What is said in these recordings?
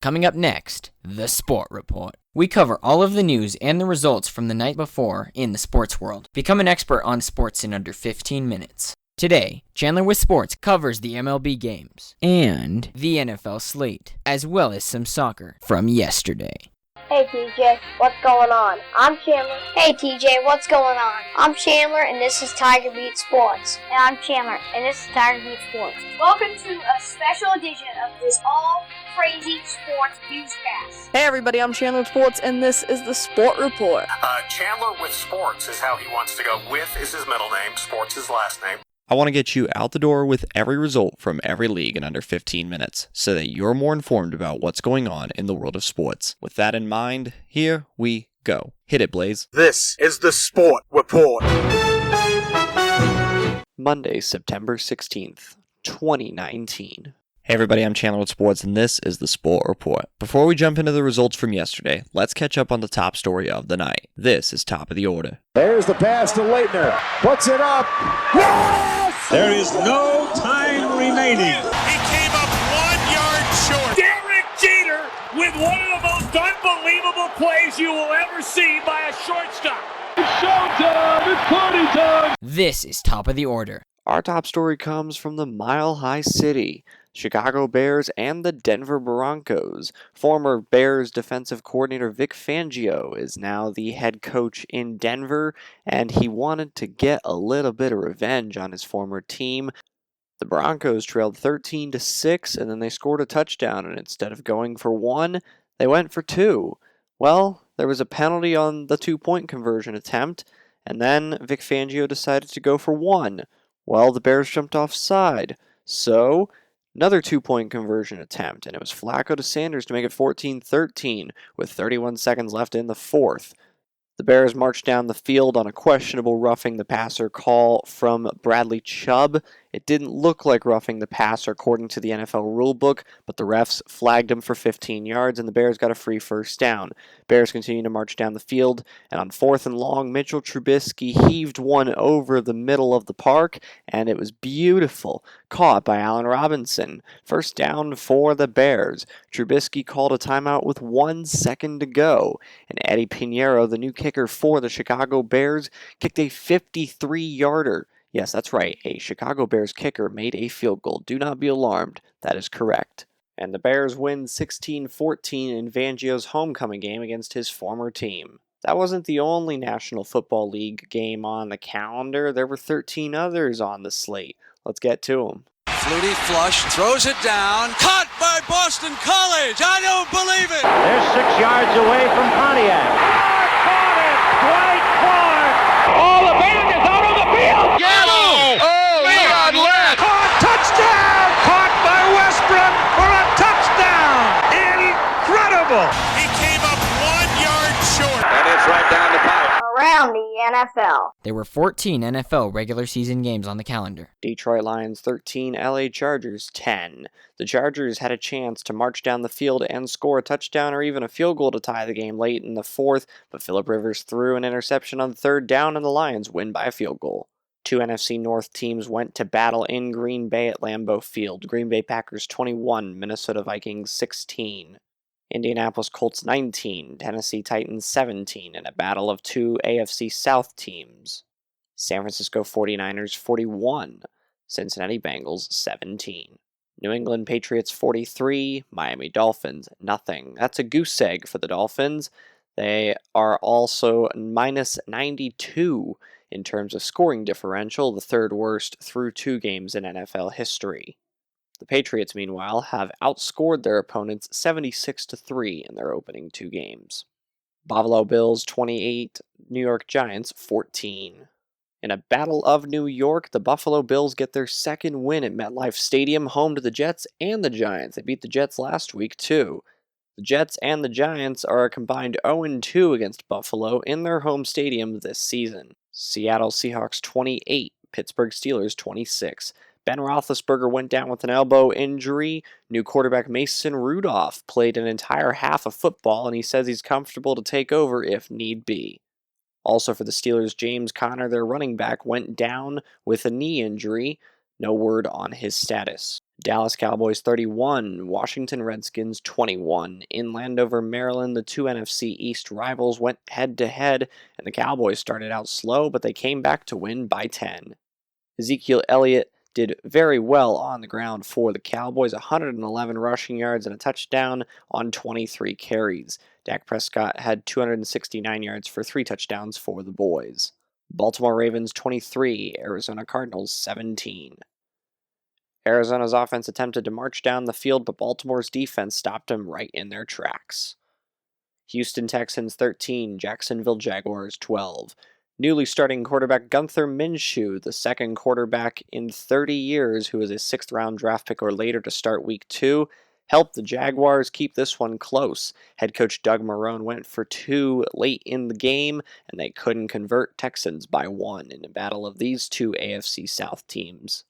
Coming up next, the Sport Report. We cover all of the news and the results from the night before in the sports world. Become an expert on sports in under 15 minutes. Today, Chandler with Sports covers the MLB games and the NFL slate, as well as some soccer from yesterday. Hey TJ, what's going on? I'm Chandler. Hey TJ, what's going on? I'm Chandler and this is Tiger Beat Sports. And I'm Chandler and this is Tiger Beat Sports. Welcome to a special edition of this all-crazy sports newscast. Hey everybody, I'm Chandler with Sports and this is the Sport Report. Chandler with Sports is how he wants to go. With is his middle name, Sports his last name. I want to get you out the door with every result from every league in under 15 minutes so that you're more informed about what's going on in the world of sports. With that in mind, here we go. Hit it, Blaze. This is the Sport Report. Monday, September 16th, 2019. Hey everybody, I'm Chandler with Sports and this is the Sport Report. Before we jump into the results from yesterday, let's catch up on the top story of the night. This is top of the order. There's the pass to Leitner. Puts it up. Yes! There is no time remaining. He came up 1 yard short. Derek Jeter with one of the most unbelievable plays you will ever see by a shortstop. It's showtime. It's party time. This is top of the order. Our top story comes from the Mile High City. Chicago Bears and the Denver Broncos. Former Bears defensive coordinator Vic Fangio is now the head coach in Denver, and he wanted to get a little bit of revenge on his former team. The Broncos trailed 13-6, and then they scored a touchdown, and instead of going for one, they went for two. Well, there was a penalty on the two-point conversion attempt, and then Vic Fangio decided to go for one. Well, the Bears jumped offside, so another two-point conversion attempt, and it was Flacco to Sanders to make it 14-13 with 31 seconds left in the fourth. The Bears marched down the field on a questionable roughing the passer call from Bradley Chubb. It didn't look like roughing the passer according to the NFL rulebook, but the refs flagged him for 15 yards and the Bears got a free first down. Bears continued to march down the field, and on 4th and long, Mitchell Trubisky heaved one over the middle of the park, and it was beautiful. Caught by Allen Robinson. First down for the Bears. Trubisky called a timeout with 1 second to go, and Eddie Pinheiro, the new kicker for the Chicago Bears, kicked a 53-yarder. Yes, that's right, a Chicago Bears kicker made a field goal. Do not be alarmed, that is correct. And the Bears win 16-14 in Fangio's homecoming game against his former team. That wasn't the only National Football League game on the calendar. There were 13 others on the slate. Let's get to them. Flutie flush, throws it down, caught by Boston College. I don't believe it. They're 6 yards away from Pontiac. Caught it. Dwight Clark. Oh, the band is out on the field. Yes. Oh, Leon Lett. Caught. Touchdown. Caught by Westbrook for a touchdown. Incredible. He came up 1 yard short. And it's right down the pipe. Around the NFL. There were 14 NFL regular season games on the calendar. Detroit Lions 13, LA Chargers 10. The Chargers had a chance to march down the field and score a touchdown or even a field goal to tie the game late in the fourth, but Phillip Rivers threw an interception on third down and the Lions win by a field goal. Two NFC North teams went to battle in Green Bay at Lambeau Field. Green Bay Packers 21, Minnesota Vikings 16. Indianapolis Colts 19, Tennessee Titans 17 in a battle of two AFC South teams. San Francisco 49ers 41, Cincinnati Bengals 17. New England Patriots 43, Miami Dolphins nothing. That's a goose egg for the Dolphins. They are also minus 92 in terms of scoring differential, the third worst through 2 games in NFL history. The Patriots, meanwhile, have outscored their opponents 76-3 in their opening 2 games. Buffalo Bills 28, New York Giants 14. In a battle of New York, the Buffalo Bills get their second win at MetLife Stadium, home to the Jets and the Giants. They beat the Jets last week, too. The Jets and the Giants are a combined 0-2 against Buffalo in their home stadium this season. Seattle Seahawks 28, Pittsburgh Steelers 26. Ben Roethlisberger went down with an elbow injury. New quarterback Mason Rudolph played an entire half of football, and he says he's comfortable to take over if need be. Also for the Steelers, James Conner, their running back, went down with a knee injury. No word on his status. Dallas Cowboys 31, Washington Redskins 21. In Landover, Maryland, the two NFC East rivals went head-to-head, and the Cowboys started out slow, but they came back to win by 10. Ezekiel Elliott did very well on the ground for the Cowboys, 111 rushing yards and a touchdown on 23 carries. Dak Prescott had 269 yards for 3 touchdowns for the boys. Baltimore Ravens 23, Arizona Cardinals 17. Arizona's offense attempted to march down the field, but Baltimore's defense stopped them right in their tracks. Houston Texans 13, Jacksonville Jaguars 12. Newly starting quarterback Gunther Minshew, the second quarterback in 30 years who was a 6th-round draft pick or later to start Week 2, helped the Jaguars keep this one close. Head coach Doug Marrone went for 2 late in the game, and they couldn't convert. Texans by 1 in a battle of these two AFC South teams.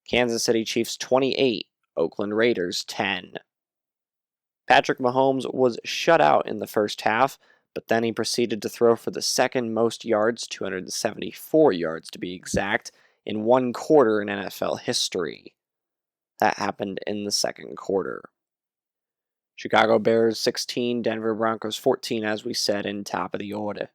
Kansas City Chiefs 28, Oakland Raiders 10. Patrick Mahomes was shut out in the first half, but then he proceeded to throw for the second most yards, 274 yards to be exact, in one quarter in NFL history. That happened in the second quarter. Chicago Bears 16, Denver Broncos 14, as we said in top of the order.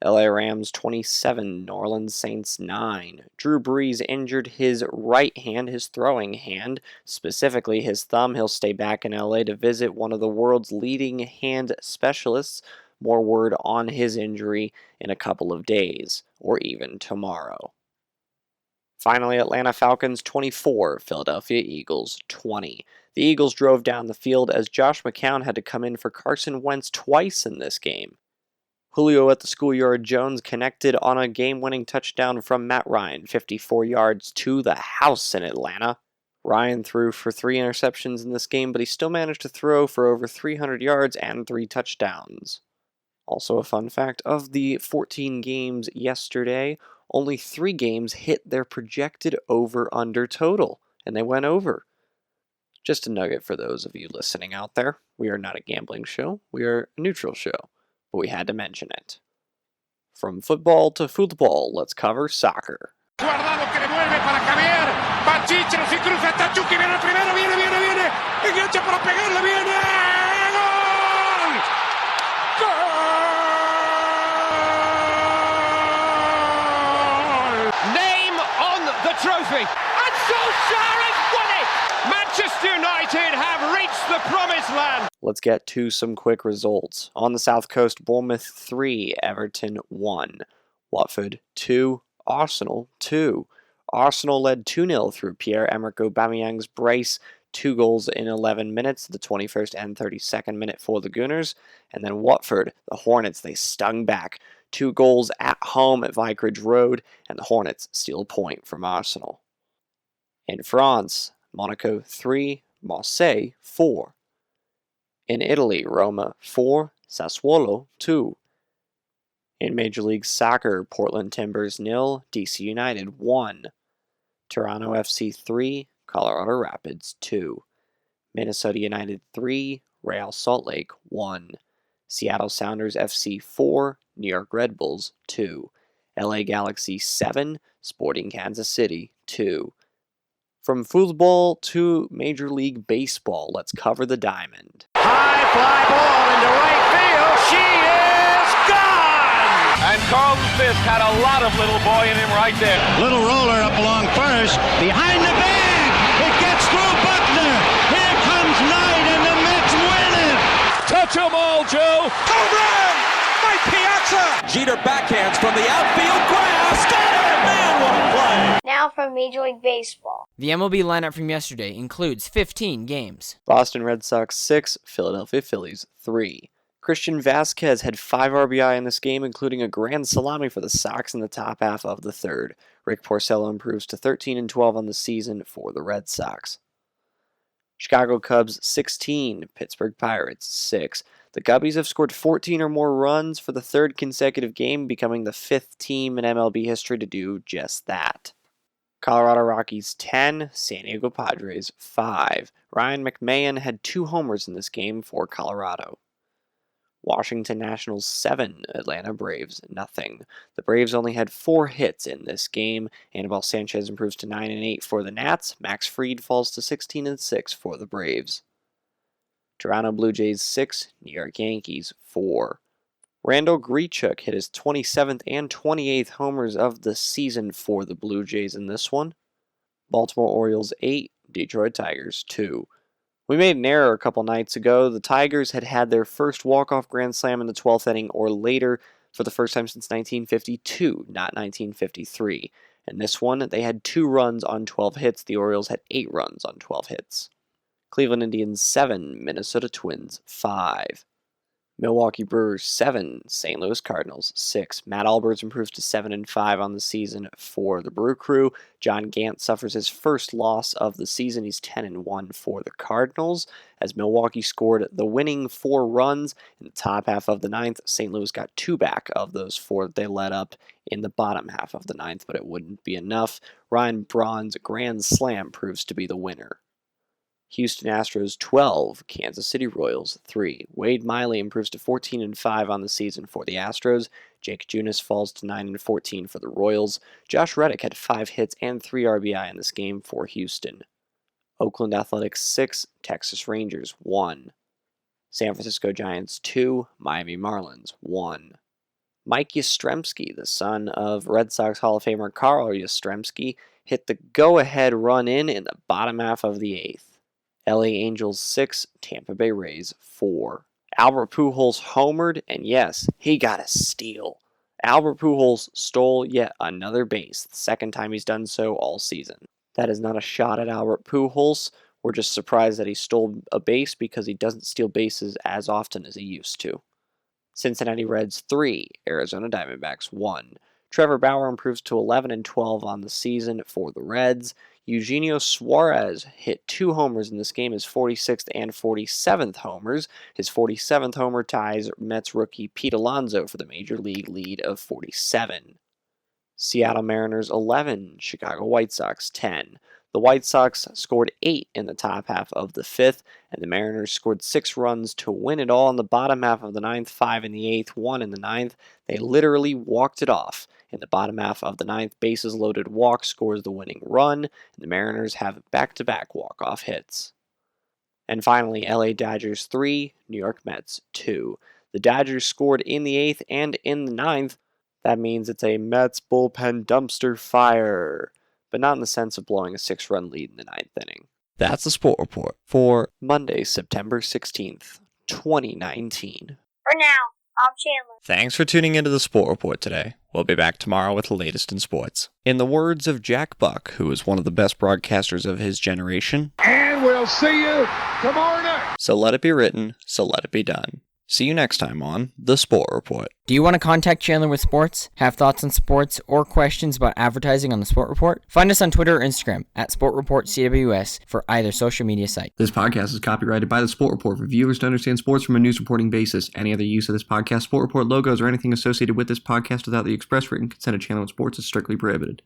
LA Rams 27, New Orleans Saints 9. Drew Brees injured his right hand, his throwing hand, specifically his thumb. He'll stay back in LA to visit one of the world's leading hand specialists. More word on his injury in a couple of days, or even tomorrow. Finally, Atlanta Falcons 24, Philadelphia Eagles 20. The Eagles drove down the field as Josh McCown had to come in for Carson Wentz twice in this game. Julio at the schoolyard Jones connected on a game-winning touchdown from Matt Ryan, 54 yards to the house in Atlanta. Ryan threw for 3 interceptions in this game, but he still managed to throw for over 300 yards and 3 touchdowns. Also a fun fact, of the 14 games yesterday, only 3 games hit their projected over-under total, and they went over. Just a nugget for those of you listening out there. We are not a gambling show, we are a neutral show. But we had to mention it. From football to football, let's cover soccer. Guardado que devuelve para Javier. Va Chichero, se cruza, está Chucky, viene el primero, viene. Engancha para pegarle, viene. ¡Gol! Name on the trophy. And Solskjaer has won it. Manchester United have reached the promised land. Let's get to some quick results. On the South Coast, Bournemouth 3, Everton 1. Watford 2, Arsenal 2. Arsenal led 2-0 through Pierre-Emerick Aubameyang's brace, 2 goals in 11 minutes, the 21st and 32nd minute for the Gunners. And then Watford, the Hornets, they stung back. 2 goals at home at Vicarage Road, and the Hornets steal a point from Arsenal. In France, Monaco 3, Marseille 4. In Italy, Roma 4, Sassuolo 2. In Major League Soccer, Portland Timbers 0, DC United 1. Toronto FC 3, Colorado Rapids 2. Minnesota United 3, Real Salt Lake 1. Seattle Sounders FC 4, New York Red Bulls 2. LA Galaxy 7, Sporting Kansas City 2. From football to Major League Baseball, let's cover the diamond. High fly ball into right field. She is gone! And Carlton Fisk had a lot of little boy in him right there. Little roller up along first. Behind the bag. It gets through Buckner. Here comes Knight and the Mets win it. Touch 'em all, Joe. Home run! Mike Piazza! Jeter backhands from the outfield grass. Got it! Man, what a play! Now from Major League Baseball. The MLB lineup from yesterday includes 15 games. Boston Red Sox 6, Philadelphia Phillies 3. Christian Vasquez had 5 RBI in this game, including a grand salami for the Sox in the top half of the third. Rick Porcello improves to 13-12 on the season for the Red Sox. Chicago Cubs 16, Pittsburgh Pirates 6. The Cubbies have scored 14 or more runs for the 3rd consecutive game, becoming the 5th team in MLB history to do just that. Colorado Rockies 10, San Diego Padres 5. Ryan McMahon had 2 homers in this game for Colorado. Washington Nationals 7, Atlanta Braves nothing. The Braves only had 4 hits in this game. Anibal Sanchez improves to 9-8 for the Nats. Max Fried falls to 16-6 for the Braves. Toronto Blue Jays 6, New York Yankees 4. Randall Grichuk hit his 27th and 28th homers of the season for the Blue Jays in this one. Baltimore Orioles 8, Detroit Tigers 2. We made an error a couple nights ago. The Tigers had their first walk-off grand slam in the 12th inning or later for the first time since 1952, not 1953. In this one, they had 2 runs on 12 hits. The Orioles had 8 runs on 12 hits. Cleveland Indians 7, Minnesota Twins 5. Milwaukee Brewers 7, St. Louis Cardinals 6. Matt Alberts improves to 7-5 on the season for the Brew Crew. John Gant suffers his first loss of the season. He's 10-1 for the Cardinals. As Milwaukee scored the winning 4 runs in the top half of the 9th, St. Louis got 2 back of those 4 that they let up in the bottom half of the 9th, but it wouldn't be enough. Ryan Braun's grand slam proves to be the winner. Houston Astros 12, Kansas City Royals 3. Wade Miley improves to 14-5 on the season for the Astros. Jake Junis falls to 9-14 for the Royals. Josh Reddick had 5 hits and 3 RBI in this game for Houston. Oakland Athletics 6, Texas Rangers 1. San Francisco Giants 2, Miami Marlins 1. Mike Yastrzemski, the son of Red Sox Hall of Famer Carl Yastrzemski, hit the go-ahead run-in the bottom half of the 8th. LA Angels 6, Tampa Bay Rays 4. Albert Pujols homered, and yes, he got a steal. Albert Pujols stole yet another base, the second time he's done so all season. That is not a shot at Albert Pujols. We're just surprised that he stole a base because he doesn't steal bases as often as he used to. Cincinnati Reds 3, Arizona Diamondbacks 1. Trevor Bauer improves to 11-12 on the season for the Reds. Eugenio Suarez hit 2 homers in this game, his 46th and 47th homers. His 47th homer ties Mets rookie Pete Alonso for the Major League lead of 47. Seattle Mariners 11, Chicago White Sox 10. The White Sox scored 8 in the top half of the 5th, and the Mariners scored 6 runs to win it all in the bottom half of the 9th, 5 in the 8th, 1 in the 9th. They literally walked it off. In the bottom half of the 9th, bases loaded walk scores the winning run, and the Mariners have back-to-back walk-off hits. And finally, LA Dodgers 3, New York Mets 2. The Dodgers scored in the 8th and in the 9th. That means it's a Mets bullpen dumpster fire, but not in the sense of blowing a 6-run lead in the 9th inning. That's the Sport Report for Monday, September 16th, 2019. For now, I'm Chandler. Thanks for tuning into the Sport Report today. We'll be back tomorrow with the latest in sports. In the words of Jack Buck, who is one of the best broadcasters of his generation, and we'll see you tomorrow night. So let it be written, so let it be done. See you next time on The Sport Report. Do you want to contact Chandler with sports, have thoughts on sports, or questions about advertising on The Sport Report? Find us on Twitter or Instagram at SportReportCWS for either social media site. This podcast is copyrighted by The Sport Report for viewers to understand sports from a news reporting basis. Any other use of this podcast, Sport Report logos, or anything associated with this podcast without the express written consent of Chandler with Sports is strictly prohibited.